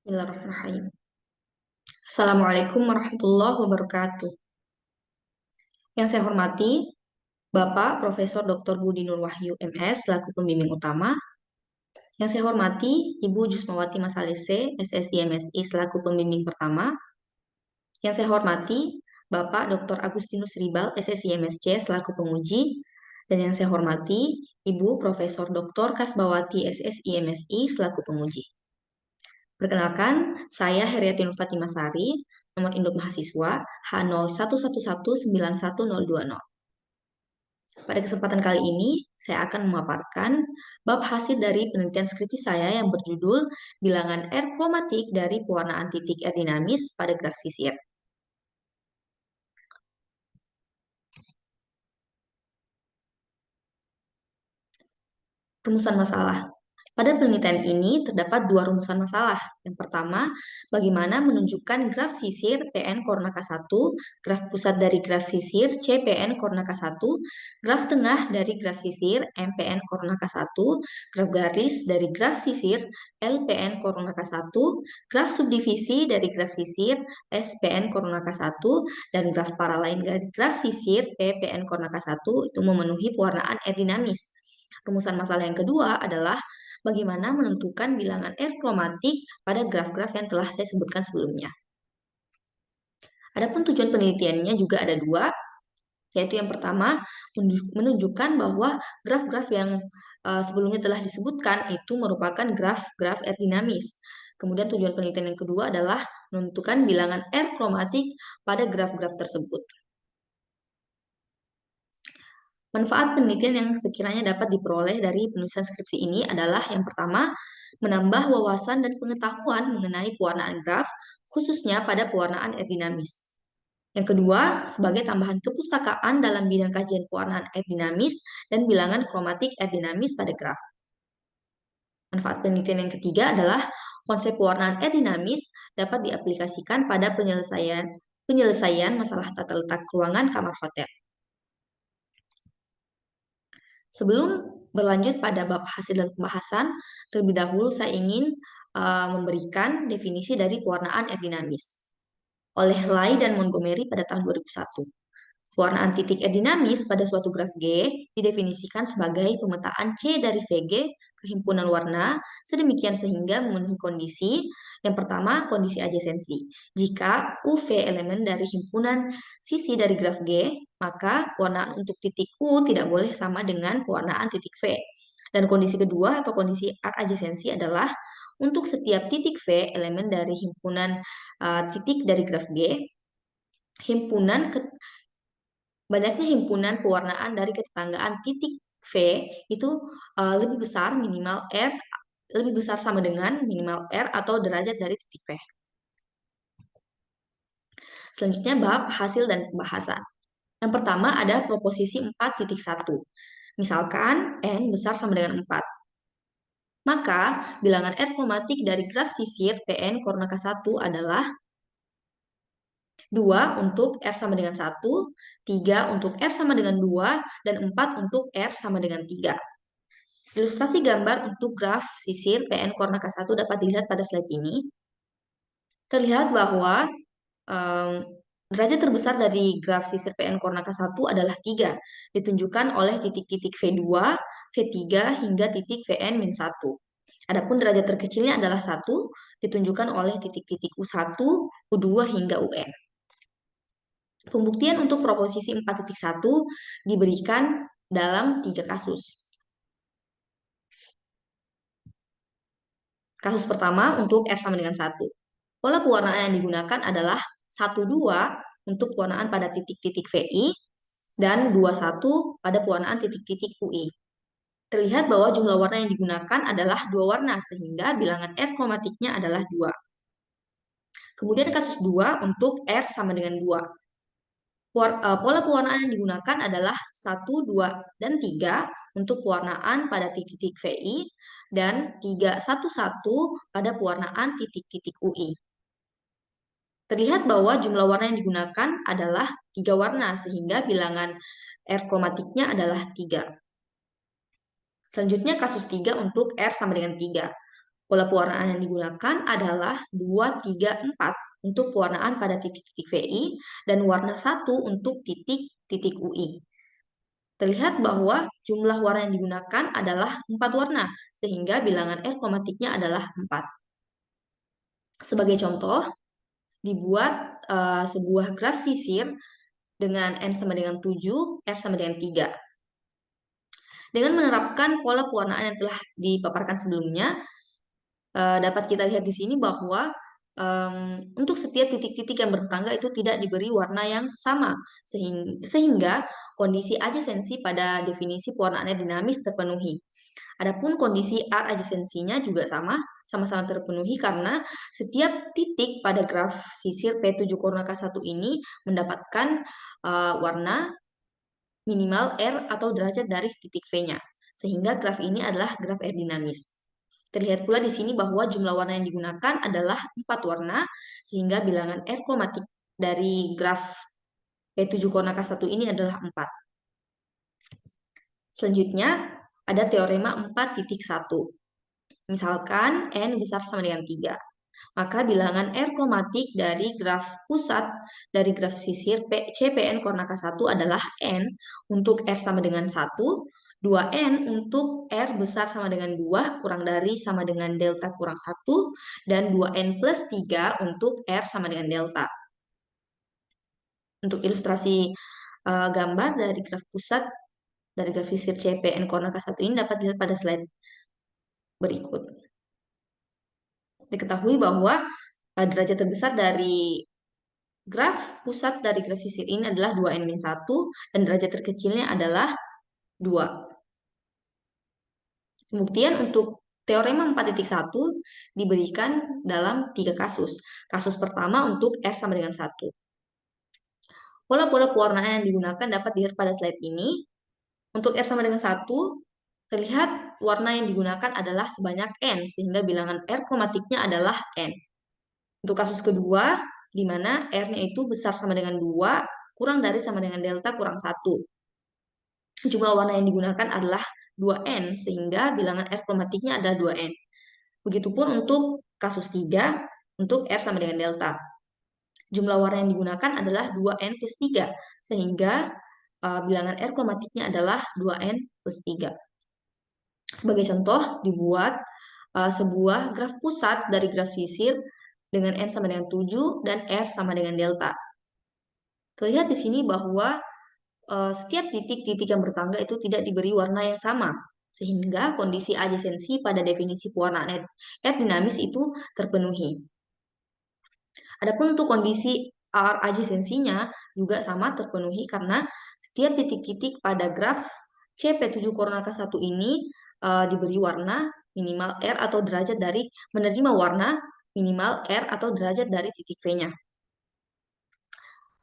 Bismillahirrahmanirrahim. Assalamualaikum warahmatullahi wabarakatuh. Yang saya hormati, Bapak Profesor Dr. Budi Nur Wahyu MS selaku pembimbing utama. Yang saya hormati, Ibu Jusmawati Masalese, SSI MSI selaku pembimbing pertama. Yang saya hormati, Bapak Dr. Agustinus Ribal, SSI MSC selaku penguji. Dan yang saya hormati, Ibu Profesor Dr. Kasbawati, SSI MSI selaku penguji. Perkenalkan, saya Heriati Nur Fatimah Sari, nomor induk mahasiswa H0111911020. Pada kesempatan kali ini, saya akan memaparkan bab hasil dari penelitian skripsi saya yang berjudul Bilangan R kromatik dari pewarnaan titik R dinamis pada graf sisir. Rumusan masalah. Pada penelitian ini terdapat dua rumusan masalah. Yang pertama, bagaimana menunjukkan graf sisir PN Korna K1, graf pusat dari graf sisir CPN Korna K1, graf tengah dari graf sisir MPN Korna K1, graf garis dari graf sisir LPN Korna K1, graf subdivisi dari graf sisir SPN Korna K1, dan graf paralain dari graf sisir PPN Korna K1 itu memenuhi pewarnaan R dinamis. Rumusan masalah yang kedua adalah bagaimana menentukan bilangan R kromatik pada graf-graf yang telah saya sebutkan sebelumnya. Adapun tujuan penelitiannya juga ada dua, yaitu yang pertama menunjukkan bahwa graf-graf yang sebelumnya telah disebutkan itu merupakan graf-graf R dinamis. Kemudian tujuan penelitian yang kedua adalah menentukan bilangan R kromatik pada graf-graf tersebut. Manfaat penelitian yang sekiranya dapat diperoleh dari penulisan skripsi ini adalah yang pertama, menambah wawasan dan pengetahuan mengenai pewarnaan graf, khususnya pada pewarnaan R dinamis. Yang kedua, sebagai tambahan kepustakaan dalam bidang kajian pewarnaan R dinamis dan bilangan kromatik R dinamis pada graf. Manfaat penelitian yang ketiga adalah konsep pewarnaan R dinamis dapat diaplikasikan pada penyelesaian masalah tata letak ruangan kamar hotel. Sebelum berlanjut pada bab hasil dan pembahasan, terlebih dahulu saya ingin memberikan definisi dari pewarnaan R dinamis oleh Lai dan Montgomery pada tahun 2001. Pewarnaan titik R dinamis pada suatu graf G didefinisikan sebagai pemetaan C dari VG ke himpunan warna sedemikian sehingga memenuhi kondisi. Yang pertama, kondisi adjasensi. Jika UV elemen dari himpunan sisi dari graf G, maka pewarnaan untuk titik U tidak boleh sama dengan pewarnaan titik V. Dan kondisi kedua atau kondisi R adjasensi adalah untuk setiap titik V elemen dari himpunan titik dari graf G, banyaknya himpunan pewarnaan dari ketetanggaan titik V itu lebih besar lebih besar sama dengan minimal R atau derajat dari titik V. Selanjutnya bab hasil dan pembahasan. Yang pertama ada proposisi 4.1. Misalkan N besar sama dengan 4. Maka bilangan R kromatik dari graf sisir PN Korna K1 adalah 2 untuk R sama dengan 1, 3 untuk R sama dengan 2, dan 4 untuk R sama dengan 3. Ilustrasi gambar untuk graf sisir PN Korna K1 dapat dilihat pada slide ini. Terlihat bahwa derajat terbesar dari graf sisir PN Korna K1 adalah 3, ditunjukkan oleh titik-titik V2, V3, hingga titik Vn-1. Adapun derajat terkecilnya adalah 1, ditunjukkan oleh titik-titik U1, U2, hingga UN. Pembuktian untuk proposisi 4.1 diberikan dalam 3 kasus. Kasus pertama untuk R sama dengan 1. Pola pewarnaan yang digunakan adalah 1,2 untuk pewarnaan pada titik-titik VI dan 2,1 pada pewarnaan titik-titik UI. Terlihat bahwa jumlah warna yang digunakan adalah 2 warna sehingga bilangan R kromatiknya adalah 2. Kemudian kasus 2 untuk R sama dengan 2. Pola pewarnaan yang digunakan adalah 1, 2, dan 3 untuk pewarnaan pada titik-titik VI dan 3, 1, 1 pada pewarnaan titik-titik UI. Terlihat bahwa jumlah warna yang digunakan adalah 3 warna sehingga bilangan R kromatiknya adalah 3. Selanjutnya kasus 3 untuk R sama dengan 3. Pola pewarnaan yang digunakan adalah 2, 3, 4 untuk pewarnaan pada titik-titik VI dan warna 1 untuk titik-titik UI. Terlihat bahwa jumlah warna yang digunakan adalah 4 warna, sehingga bilangan R kromatiknya adalah 4. Sebagai contoh, dibuat sebuah graf sisir dengan N sama dengan 7, R sama dengan 3. Dengan menerapkan pola pewarnaan yang telah dipaparkan sebelumnya, dapat kita lihat di sini bahwa untuk setiap titik-titik yang bertetangga itu tidak diberi warna yang sama, sehingga kondisi adjasensi pada definisi pewarnaannya dinamis terpenuhi. Adapun kondisi R adjasensinya juga sama-sama terpenuhi karena setiap titik pada graf sisir P7 Korona K1 ini mendapatkan warna minimal R atau derajat dari titik V-nya. Sehingga graf ini adalah graf R dinamis. Terlihat pula di sini bahwa jumlah warna yang digunakan adalah 4 warna, sehingga bilangan R kromatik dari graf P7 Korona K1 ini adalah 4. Selanjutnya, ada teorema 4.1. Misalkan N besar sama dengan 3. Maka bilangan R kromatik dari graf pusat dari graf sisir CPN Korona K1 adalah N untuk R sama dengan 1, 2N untuk R besar sama dengan 2 kurang dari sama dengan delta kurang 1, dan 2N plus 3 untuk R sama dengan delta. Untuk ilustrasi gambar dari graf pusat dari graf sisir CPN Korona K1 ini dapat dilihat pada slide berikut. Diketahui bahwa derajat terbesar dari graf pusat dari graf sisir ini adalah 2n-1 dan derajat terkecilnya adalah 2. Pembuktian untuk teorema 4.1 diberikan dalam 3 kasus. Kasus pertama untuk R sama dengan 1. Pola-pola pewarnaan yang digunakan dapat dilihat pada slide ini. Untuk R sama dengan 1, terlihat warna yang digunakan adalah sebanyak N, sehingga bilangan R kromatiknya adalah N. Untuk kasus kedua, di mana R-nya itu besar sama dengan 2, kurang dari sama dengan delta kurang 1. Jumlah warna yang digunakan adalah 2N, sehingga bilangan R kromatiknya adalah 2N. Begitupun untuk kasus 3, untuk R sama dengan delta. Jumlah warna yang digunakan adalah 2N plus 3, sehingga bilangan R kromatiknya adalah 2N plus 3. Sebagai contoh, dibuat sebuah graf pusat dari graf sisir dengan N sama dengan 7 dan R sama dengan delta. Terlihat di sini bahwa setiap titik-titik yang bertangga itu tidak diberi warna yang sama, sehingga kondisi adjasensi pada definisi pewarnaan R dinamis itu terpenuhi. Adapun untuk kondisi R adjasensinya juga sama terpenuhi karena setiap titik-titik pada graf CP7 Korona K1 ini diberi warna minimal R atau derajat dari menerima warna minimal R atau derajat dari titik V-nya.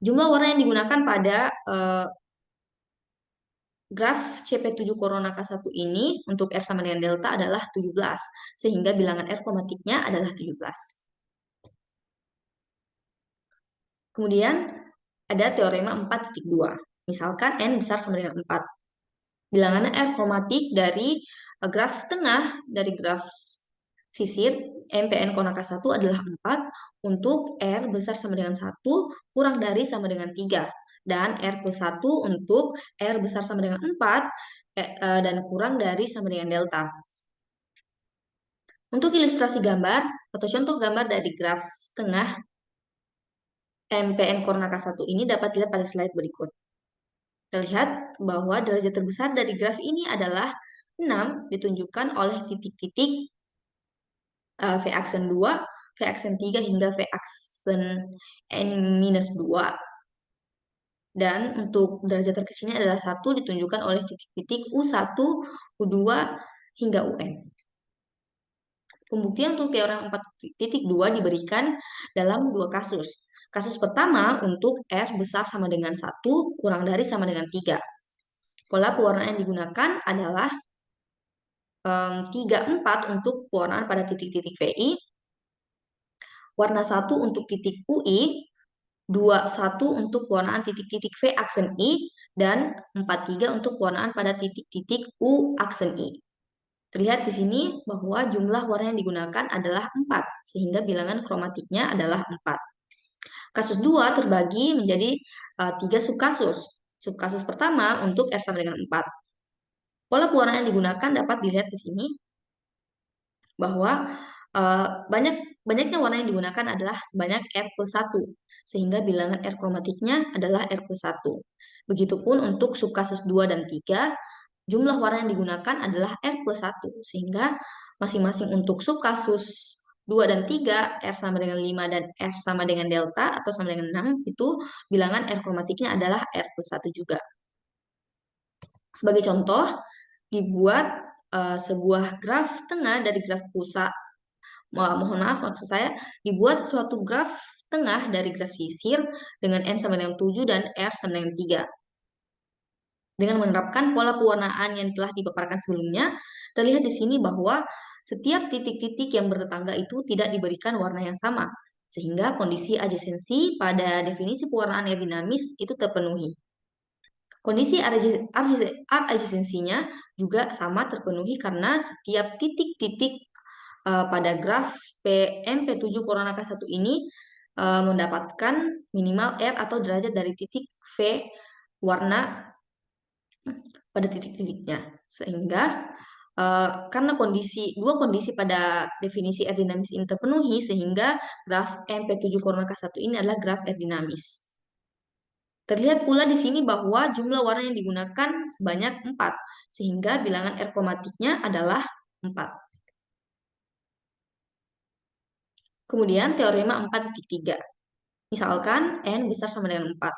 Jumlah warna yang digunakan pada graf CP7 Korona K1 ini untuk R sama dengan delta adalah 17, sehingga bilangan R kromatiknya adalah 17. Kemudian ada teorema 4.2. Misalkan N besar sama dengan 4. Bilangan R kromatik dari graf tengah dari graf sisir MPN Korona K1 adalah 4 untuk R besar sama dengan 1 kurang dari sama dengan 3. Dan R plus 1 untuk R besar sama dengan 4 dan kurang dari sama dengan delta. Untuk ilustrasi gambar atau contoh gambar dari graf tengah MPN Korona K1 ini dapat dilihat pada slide berikut. Terlihat bahwa derajat terbesar dari graf ini adalah 6, ditunjukkan oleh titik-titik V aksen 2, V aksen 3 hingga V aksen N-2. Dan untuk derajat terkecilnya adalah 1, ditunjukkan oleh titik-titik U1, U2 hingga UN. Pembuktian untuk teorema 4.2 diberikan dalam 2 kasus. Kasus pertama untuk R besar sama dengan 1 kurang dari sama dengan 3. Pola pewarnaan yang digunakan adalah 3, 4 untuk pewarnaan pada titik-titik VI, warna 1 untuk titik UI, 2, 1 untuk pewarnaan titik-titik V aksen I, dan 4, 3 untuk pewarnaan pada titik-titik U aksen I. Terlihat di sini bahwa jumlah warna yang digunakan adalah 4, sehingga bilangan kromatiknya adalah 4. Kasus 2 terbagi menjadi 3 subkasus. Subkasus pertama untuk R sama dengan 4. Pola pewarnaan yang digunakan dapat dilihat di sini bahwa banyaknya warna yang digunakan adalah sebanyak R plus 1, sehingga bilangan R kromatiknya adalah R plus 1. Begitupun untuk subkasus 2 dan 3, jumlah warna yang digunakan adalah R plus 1, sehingga masing-masing untuk subkasus 2 dan 3, R sama dengan 5 dan R sama dengan delta atau sama dengan 6, itu bilangan R kromatiknya adalah R plus 1 juga. Sebagai contoh, dibuat sebuah graf tengah dari graf pusat. Mohon maaf, maksud saya dibuat suatu graf tengah dari graf sisir dengan N sama dengan 7 dan R sama dengan 3. Dengan menerapkan pola pewarnaan yang telah dipaparkan sebelumnya, terlihat di sini bahwa setiap titik-titik yang bertetangga itu tidak diberikan warna yang sama, sehingga kondisi adjasensi pada definisi pewarnaan yang dinamis itu terpenuhi. Kondisi adjasensinya juga sama terpenuhi karena setiap titik-titik pada graf MP7 Corona K1 ini mendapatkan minimal R atau derajat dari titik V warna pada titik-titiknya. Sehingga karena dua kondisi pada definisi R dinamis ini terpenuhi, sehingga graf MP7 Corona K1 ini adalah graf R dinamis. Terlihat pula di sini bahwa jumlah warna yang digunakan sebanyak 4, sehingga bilangan R kromatiknya adalah 4. Kemudian teorema 4.3. Misalkan N besar sama dengan 4.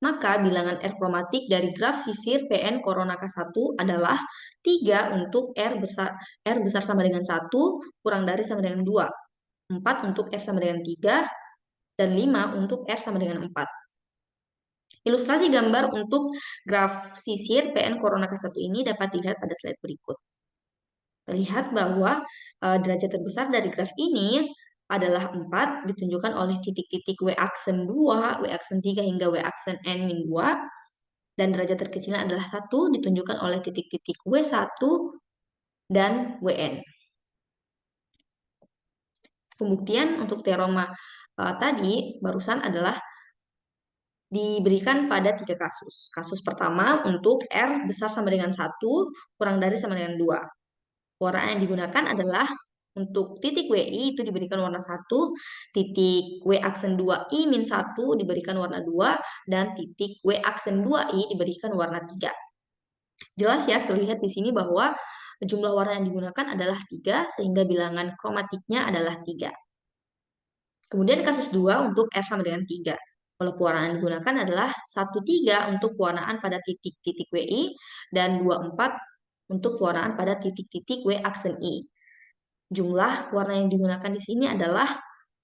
Maka bilangan R kromatik dari graf sisir PN Corona K1 adalah 3 untuk R besar sama dengan 1 kurang dari sama dengan 2. 4 untuk R sama dengan 3 dan 5 untuk R sama dengan 4. Ilustrasi gambar untuk graf sisir PN Corona K1 ini dapat dilihat pada slide berikut. Terlihat bahwa derajat terbesar dari graf ini adalah 4, ditunjukkan oleh titik-titik W aksen 2, W aksen 3 hingga W aksen N-2, dan derajat terkecilnya adalah 1, ditunjukkan oleh titik-titik W1 dan WN. Pembuktian untuk teorema tadi barusan adalah diberikan pada 3 kasus. Kasus pertama untuk R besar sama dengan 1, kurang dari sama dengan 2. Warna yang digunakan adalah untuk titik WI itu diberikan warna 1, titik W aksen 2I min 1 diberikan warna 2, dan titik W aksen 2I diberikan warna 3. Jelas ya, terlihat di sini bahwa jumlah warna yang digunakan adalah 3, sehingga bilangan kromatiknya adalah 3. Kemudian kasus 2 untuk R sama dengan 3. Pola pewarnaan yang digunakan adalah 1,3 untuk pewarnaan pada titik-titik WI dan 2,4 untuk pewarnaan pada titik-titik W aksen I. Jumlah warna yang digunakan di sini adalah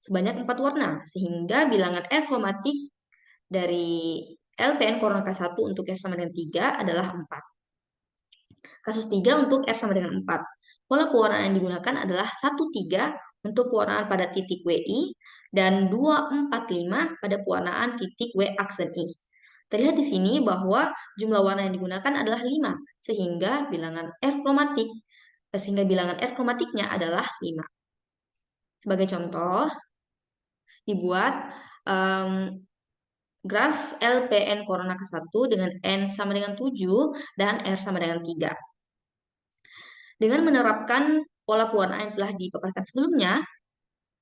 sebanyak 4 warna, sehingga bilangan R kromatik dari LPN Corona K1 untuk R sama dengan 3 adalah 4. Kasus 3 untuk R sama dengan 4. Pola pewarnaan yang digunakan adalah 1,3 untuk pewarnaan pada titik WI dan 2,4,5 pada pewarnaan titik W aksen I. Terlihat di sini bahwa jumlah warna yang digunakan adalah 5, sehingga bilangan R kromatiknya adalah 5. Sebagai contoh, dibuat graf LPN Corona K1 dengan N sama dengan 7 dan R sama dengan 3. Dengan menerapkan pola pewarnaan yang telah dipaparkan sebelumnya,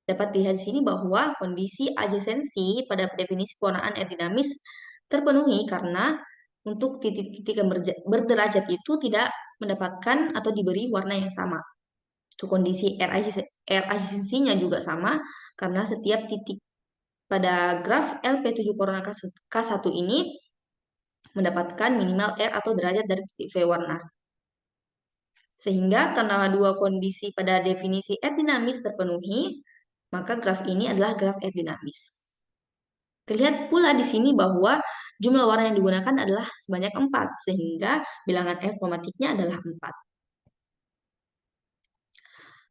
dapat dilihat di sini bahwa kondisi adjasensi pada definisi pewarnaan aerodinamis terpenuhi karena untuk titik-titik yang berderajat itu tidak mendapatkan atau diberi warna yang sama. Itu kondisi R adjasensinya juga sama karena setiap titik pada graf LP7 Corona K1 ini mendapatkan minimal R atau derajat dari titik V warna. Sehingga karena dua kondisi pada definisi R dinamis terpenuhi, maka graf ini adalah graf R dinamis. Terlihat pula di sini bahwa jumlah warna yang digunakan adalah sebanyak 4, sehingga bilangan R kromatiknya adalah 4.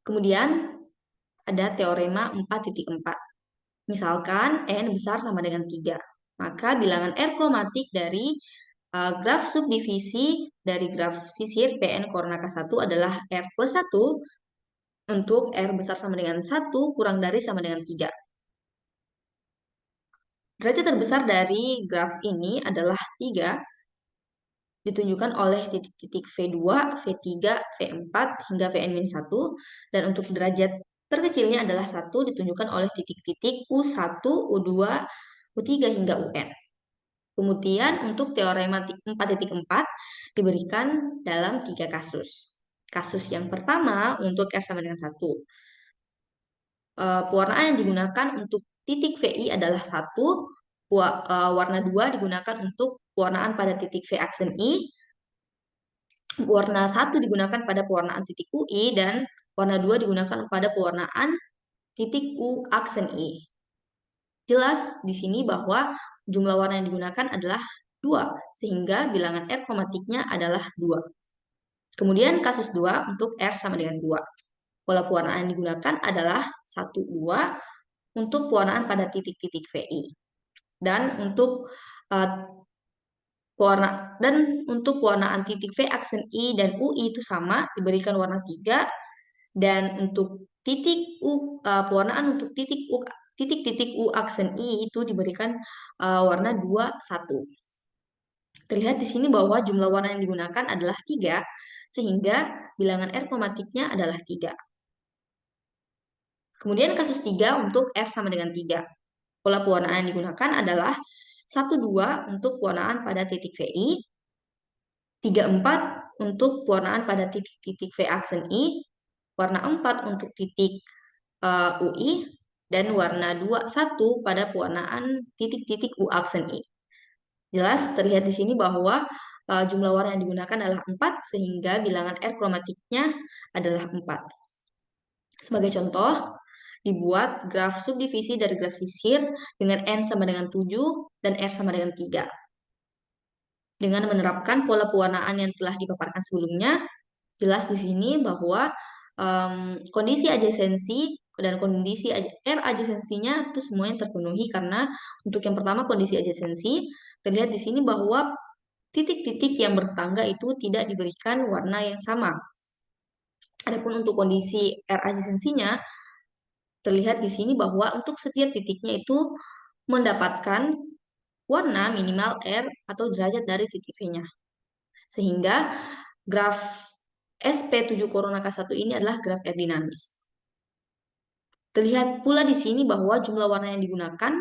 Kemudian ada teorema 4.4. Misalkan N besar sama dengan 3, maka bilangan R kromatik dari Graf subdivisi dari graf sisir PN koordinat K1 adalah R plus 1 untuk R besar sama dengan 1 kurang dari sama dengan 3. Derajat terbesar dari graf ini adalah 3, ditunjukkan oleh titik-titik V2, V3, V4, hingga Vn-1. Dan untuk derajat terkecilnya adalah 1, ditunjukkan oleh titik-titik U1, U2, U3, hingga UN. Kemudian untuk teorema 4.4 diberikan dalam 3 kasus. Kasus yang pertama untuk R sama dengan 1. Pewarnaan yang digunakan untuk titik VI adalah 1, warna 2 digunakan untuk pewarnaan pada titik V aksen I, warna 1 digunakan pada pewarnaan titik UI, dan warna 2 digunakan pada pewarnaan titik U aksen I. Jelas di sini bahwa jumlah warna yang digunakan adalah 2, sehingga bilangan R kromatiknya adalah 2. Kemudian kasus 2 untuk R sama dengan 2. Pola pewarnaan yang digunakan adalah 1, 2 untuk pewarnaan pada titik-titik VI. Dan untuk pewarnaan titik V aksen I dan UI itu sama, diberikan warna 3. Dan untuk pewarnaan untuk titik-titik U aksen I itu diberikan warna 2, 1. Terlihat di sini bahwa jumlah warna yang digunakan adalah 3, sehingga bilangan R kromatiknya adalah 3. Kemudian kasus 3 untuk R sama dengan 3. Pola pewarnaan yang digunakan adalah 1, 2 untuk pewarnaan pada titik VI, 3, 4 untuk pewarnaan pada titik-titik V aksen I, warna 4 untuk titik UI, dan warna 2, 1 pada pewarnaan titik-titik U aksen I. Jelas terlihat di sini bahwa jumlah warna yang digunakan adalah 4, sehingga bilangan R kromatiknya adalah 4. Sebagai contoh, dibuat graf subdivisi dari graf sisir dengan N sama dengan 7 dan R sama dengan 3. Dengan menerapkan pola pewarnaan yang telah dipaparkan sebelumnya, jelas di sini bahwa kondisi adjasensi dan kondisi R adjasensinya itu semuanya terpenuhi, karena untuk yang pertama kondisi adjasensi, terlihat di sini bahwa titik-titik yang bertetangga itu tidak diberikan warna yang sama. Adapun untuk kondisi R adjasensinya, terlihat di sini bahwa untuk setiap titiknya itu mendapatkan warna minimal R atau derajat dari titik V-nya. Sehingga graf SP7 Corona K1 ini adalah graf R dinamis. Terlihat pula di sini bahwa jumlah warna yang digunakan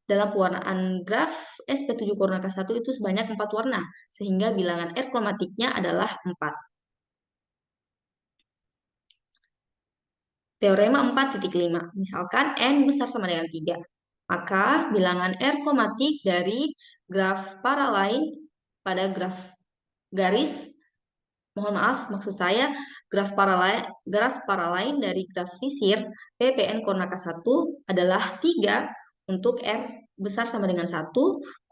dalam pewarnaan graf SP7 Corona K1 itu sebanyak 4 warna, sehingga bilangan R kromatiknya adalah 4. Teorema 4.5. Misalkan N besar sama dengan 3. Maka bilangan R kromatik dari graf paralain pada graf garis, mohon maaf, maksud saya graf paralain dari graf sisir PPN koordinat K1 adalah 3 untuk R besar sama dengan 1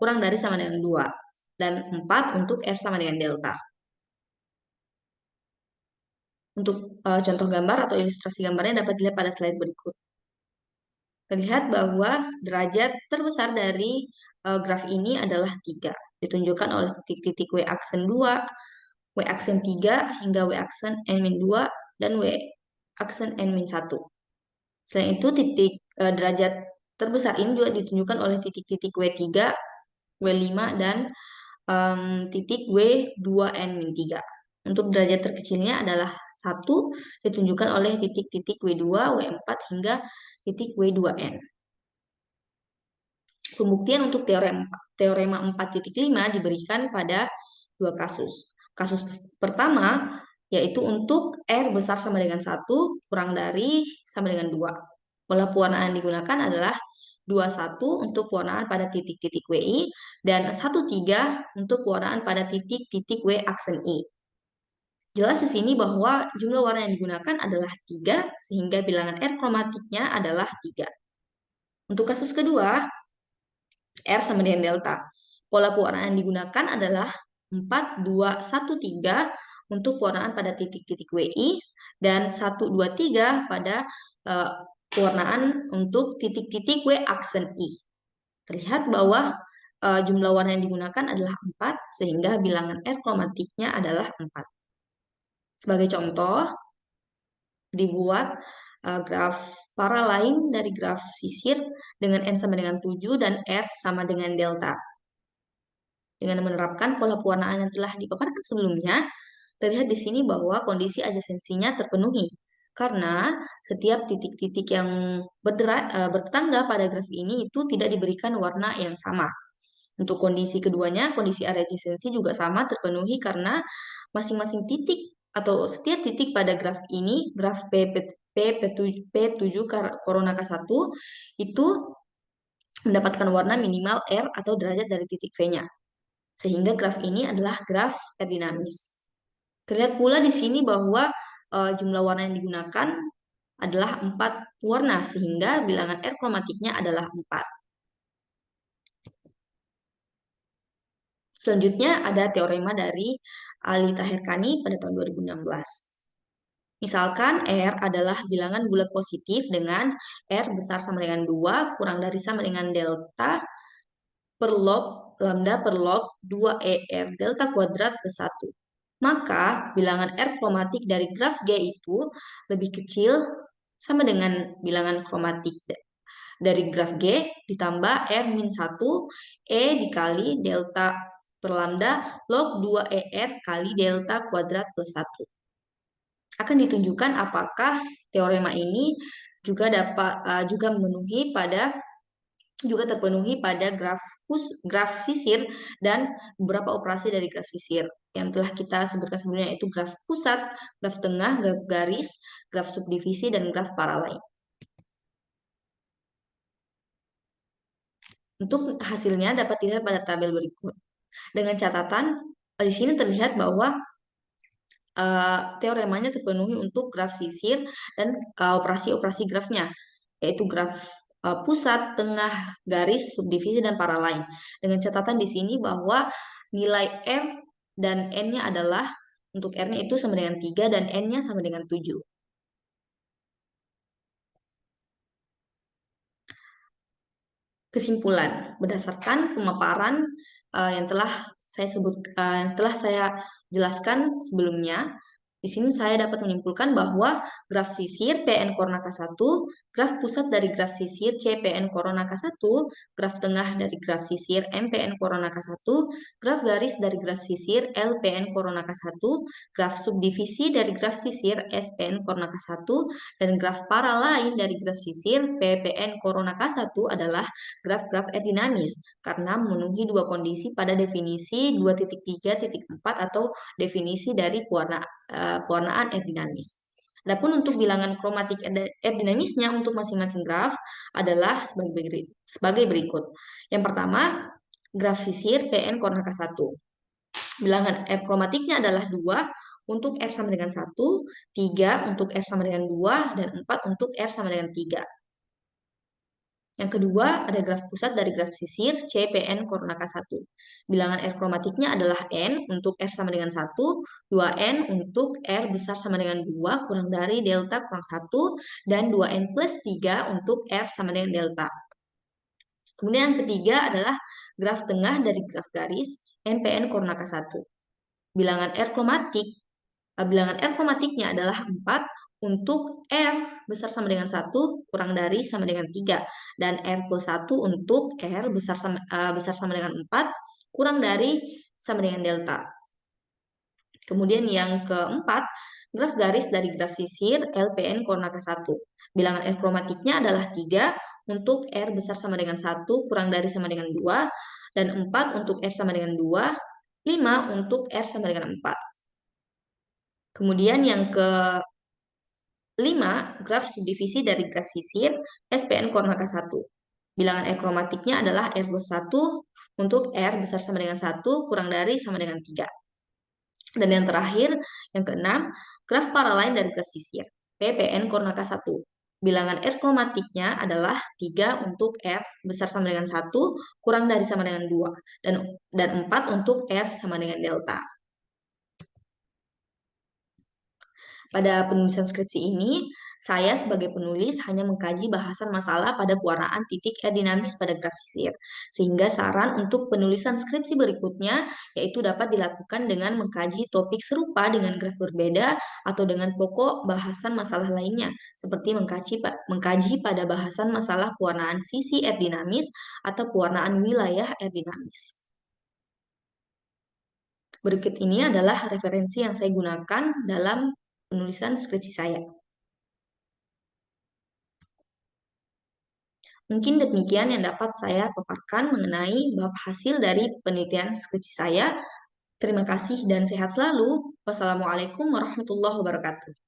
kurang dari sama dengan 2. Dan 4 untuk R sama dengan delta. Untuk contoh gambar atau ilustrasi gambarnya dapat dilihat pada slide berikut. Terlihat bahwa derajat terbesar dari graf ini adalah 3, ditunjukkan oleh titik-titik W aksen 2, W aksen 3, hingga W aksen N-2, dan W aksen N-1. Selain itu, derajat terbesar ini juga ditunjukkan oleh titik-titik W3, W5, dan titik W2N-3. Untuk derajat terkecilnya adalah 1, ditunjukkan oleh titik-titik W2, W4, hingga titik W2N. Pembuktian untuk teorema 4.5 diberikan pada 2 kasus. Kasus pertama yaitu untuk R besar sama dengan 1 kurang dari sama dengan 2. Pola pewarnaan yang digunakan adalah 21 untuk pewarnaan pada titik-titik WI dan 13 untuk pewarnaan pada titik-titik W aksen I. Jelas di sini bahwa jumlah warna yang digunakan adalah 3, sehingga bilangan R kromatiknya adalah 3. Untuk kasus kedua, R sama dengan delta. Pola pewarnaan yang digunakan adalah 4, 2, 1, 3 untuk pewarnaan pada titik-titik WI dan 1, 2, 3 pada pewarnaan untuk titik-titik W aksen I. Terlihat bahwa jumlah warna yang digunakan adalah 4, sehingga bilangan R kromatiknya adalah 4. Sebagai contoh, dibuat graf paralain dari graf sisir dengan N sama dengan 7 dan R sama dengan delta. Dengan menerapkan pola pewarnaan yang telah dipaparkan sebelumnya, terlihat di sini bahwa kondisi adjasensinya terpenuhi. Karena setiap titik-titik yang bertetangga pada graf ini itu tidak diberikan warna yang sama. Untuk kondisi keduanya, kondisi area adjasensi juga sama terpenuhi karena masing-masing titik atau setiap titik pada graf ini, graf P7 Corona K1 itu mendapatkan warna minimal R atau derajat dari titik V-nya. Sehingga graf ini adalah graf R dinamis. Terlihat pula di sini bahwa jumlah warna yang digunakan adalah 4 warna, sehingga bilangan R kromatiknya adalah 4. Selanjutnya ada teorema dari Ali Taherkani pada tahun 2016. Misalkan R adalah bilangan bulat positif dengan R besar sama dengan 2 kurang dari sama dengan delta per log lambda per log 2ER delta kuadrat plus 1. Maka bilangan R kromatik dari graf G itu lebih kecil sama dengan bilangan kromatik dari graf G ditambah R min 1 E dikali delta per lambda log 2ER kali delta kuadrat plus 1. Akan ditunjukkan apakah teorema ini juga terpenuhi pada graf sisir dan beberapa operasi dari graf sisir yang telah kita sebutkan sebelumnya, yaitu graf pusat, graf tengah, graf garis, graf subdivisi, dan graf paralain. Untuk hasilnya dapat dilihat pada tabel berikut. Dengan catatan, di sini terlihat bahwa teoremanya terpenuhi untuk graf sisir dan operasi-operasi grafnya, yaitu graf pusat, tengah, garis, subdivisi, dan paralain. Dengan catatan di sini bahwa nilai R dan N-nya adalah, untuk R-nya itu sama dengan 3 dan N-nya sama dengan 7. Kesimpulan, berdasarkan pemaparan yang telah saya jelaskan sebelumnya, di sini saya dapat menyimpulkan bahwa graf sisir PN Corona K1, graf pusat dari graf sisir CPN Corona K1, graf tengah dari graf sisir MPN Corona K1, graf garis dari graf sisir LPN Corona K1, graf subdivisi dari graf sisir SPN Corona K1, dan graf paralain dari graf sisir PPN Corona K1 adalah graf-graf R dinamis karena memenuhi dua kondisi pada definisi 2.3.4 atau definisi dari pewarnaan R dinamis. Adapun untuk bilangan kromatik R dinamisnya untuk masing-masing graf adalah sebagai berikut. Yang pertama, graf sisir PN Corona K1. Bilangan R kromatiknya adalah 2 untuk R sama dengan 1, 3 untuk R sama dengan 2, dan 4 untuk R sama dengan 3. Yang kedua, ada graf pusat dari graf sisir CPN Corona K1. Bilangan R kromatiknya adalah N untuk R sama dengan 1, 2N untuk R besar sama dengan 2 kurang dari delta kurang 1, dan 2N plus 3 untuk R sama dengan delta. Kemudian yang ketiga adalah graf tengah dari graf garis MPN Corona K1. Bilangan R kromatiknya adalah 4 untuk R besar sama dengan 1 kurang dari sama dengan 3 dan R plus 1 untuk R besar sama dengan 4 kurang dari sama dengan delta. Kemudian yang keempat, graf garis dari graf sisir LPN Corona K1. Bilangan R kromatiknya adalah 3 untuk R besar sama dengan 1 kurang dari sama dengan 2 dan 4 untuk R sama dengan 2, 5 untuk R sama dengan 4. Kemudian yang ke-5, graf subdivisi dari graf sisir SPN Corona K1. Bilangan R kromatiknya adalah R plus 1 untuk R besar sama dengan 1 kurang dari sama dengan 3. Dan yang terakhir, yang ke-6, graf paralain dari graf sisir PPN Corona K1. Bilangan R kromatiknya adalah 3 untuk R besar sama dengan 1 kurang dari sama dengan 2 dan 4 untuk R sama dengan delta. Pada penulisan skripsi ini, Saya sebagai penulis hanya mengkaji bahasan masalah pada pewarnaan titik aerodinamis pada grafisir, sehingga saran untuk penulisan skripsi berikutnya yaitu dapat dilakukan dengan mengkaji topik serupa dengan graf berbeda atau dengan pokok bahasan masalah lainnya, seperti mengkaji pada bahasan masalah pewarnaan sisi aerodinamis atau pewarnaan wilayah aerodinamis. Berikut ini adalah referensi yang saya gunakan dalam penulisan skripsi saya. Mungkin demikian yang dapat saya paparkan mengenai bab hasil dari penelitian skripsi saya. Terima kasih dan sehat selalu. Wassalamualaikum warahmatullahi wabarakatuh.